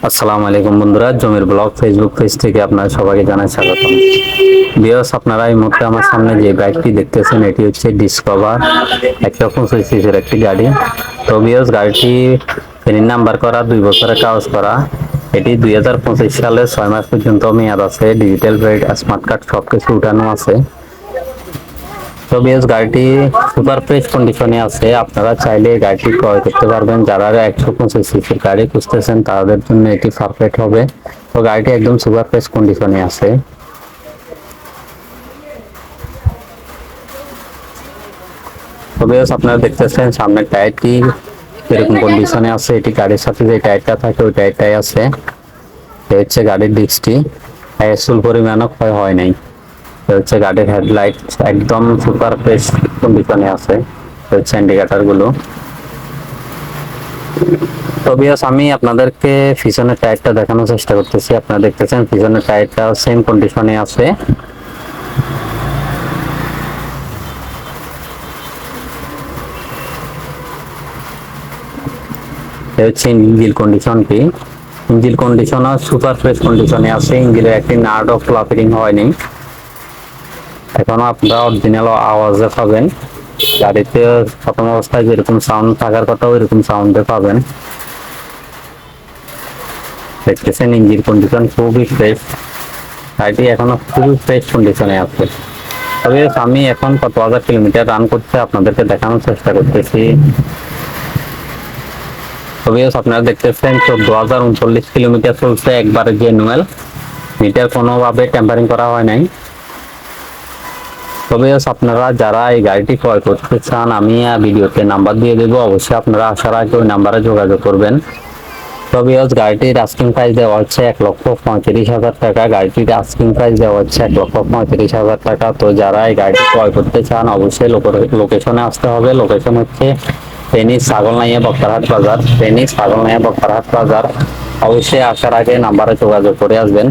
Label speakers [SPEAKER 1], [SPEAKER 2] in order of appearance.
[SPEAKER 1] আসসালামু আলাইকুম বন্ধুরা, জমির ব্লগ ফেসবুক পেজ থেকে আপনারা সবাইকে জানাই স্বাগতম। ভিউয়ার্স, আপনারা এই মুহূর্তে আমার সামনে যে বাইকটি দেখতেছেন এটি হচ্ছে ডিসকভার 125 সিসির একটি গাড়ি। তো ভিউয়ার্স, গাড়িটি ফেনীর নাম্বার করা, 2 বছরের কাগজ করা। এটি 2025 সালের 6 মাস পর্যন্ত মেয়াদ আছে। ডিজিটাল প্লেট, স্মার্ট কার্ড সবকিছু উঠানো আছে। তো ভিউয়ার্স, গাড়িটি সুপার ফ্রেশ কন্ডিশনে আছে। আপনারা চাইলে গাড়িটি ক্রয় করতে পারবেন। যারা 125 সিসির গাড়ি খুঁজতেছেন তাদের জন্য এটি পারফেক্ট হবে। তো গাড়িটি একদম সুপার ফ্রেশ কন্ডিশনে আছে। তো ভিউয়ার্স, আপনারা দেখতেছেন সামনের টায়ারটি এরকম কন্ডিশনে আছে। এটি গাড়ির সাথে যে টায়ারটা থাকে ওই টায়ারটাই আছে। এই হচ্ছে গাড়ির ডিস্কটি, আসল পরিমাণও ক্ষয় হয় নাই। হচ্ছে গাড়ির হেডলাইট একদম সুপার ফ্রেশ কন্ডিশনে আছে। হচ্ছে ইন্ডিকেটর গুলো। তো ভিউয়ার্স, আমি আপনাদেরকে পিছনের টায়ারটা দেখানোর চেষ্টা করতেছি। আপনারা দেখতেছেন পিছনের টায়ারটা সেম কন্ডিশনে আছে। হচ্ছে ইঞ্জিন কন্ডিশনটি, ইঞ্জিন কন্ডিশনও সুপার ফ্রেশ কন্ডিশনে আছে। ইঞ্জিনের একটি নাটও ফ্লাপিং হয়নি। এখনো আপনারা অরিজিনাল আওয়াজে পাবেন। গাড়িতে প্রথম অবস্থায় যেরকম সাউন্ড থাকার কথা ওইরকম সাউন্ডে পাবেন। দেখতেছেন ইঞ্জিন কন্ডিশন খুবই ফ্রেশ। গাড়িটি এখনো খুবই ফ্রেশ কন্ডিশনে আছে। তবে আমি এখন কত হাজার কিলোমিটার রান করতে আপনাদেরকে দেখানোর চেষ্টা করতেছি। তবে আপনারা দেখতেছেন 14,039 কিলোমিটার চলছে, একবারে জেনুয়েল। মিটার কোনোভাবে টেম্পারিং করা হয় নাই। তবে আপনারা যারা এই গাড়িটি ক্রয় করতে চান, আমি ভিডিওতে নাম্বার দিয়ে দেবো, অবশ্যই আপনারা আসার আগে ওই নাম্বারে যোগাযোগ করবেন। তবে গাড়িটির আস্কিং প্রাইস দেওয়া হচ্ছে 1,35,000 টাকা। গাড়িটির আস্কিং প্রাইস দেওয়া হচ্ছে 1,35,000 টাকা। তো যারা এই গাড়িটি ক্রয় করতে চান অবশ্যই লোকেশনে আসতে হবে। লোকেশন হচ্ছে ফেনী ছাগলনাইয়া বক্তারহাট বাজার। ফেনী ছাগলনাইয়া বক্তারহাট বাজার। অবশ্যই আসার আগে নাম্বারে যোগাযোগ করে আসবেন।